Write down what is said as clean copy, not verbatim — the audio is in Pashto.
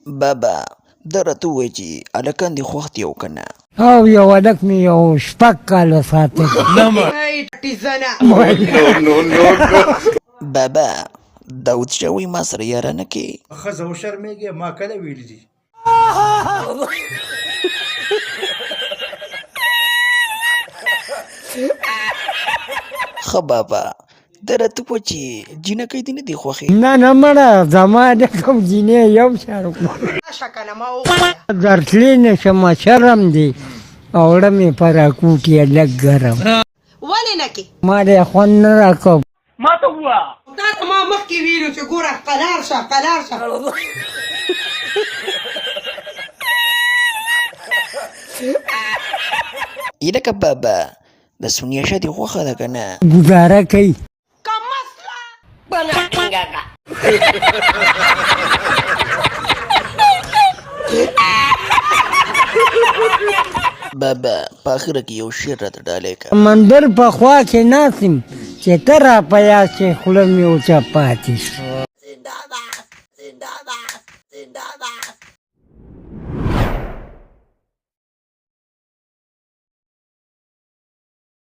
بابا ده راته ووایي چې هلکان دې خوښ دي او که نه. او یو هلک مې یو 6 کاله ساتلی. بابا داود شاه وایي ما سره یارانه کې. ښځه وشرمېږې ما کله ویلي دي. ښه بابا ده راته ووایي چې جینکۍ دې نه دي خوښې. نه مړه زما د کوم جینۍ یو شان درتلی نه شمه شرم دی او وړه مې په راکوټ یې لږ ګرم. ولې نه کې ما دې خوند نه راکړ. ما ته ووایه تا ته ما مخکې ویلو چې ګوره قلار شه یلکه بابا د سونیا شاه دې خوښه ده که نه؟ ګزاره کوي. بابا په اخره کې یو شعر راته ډالۍ که. مندر په خوا کې ناست یم چې ته را په یاد شې خوله مې وچه پاتې شي.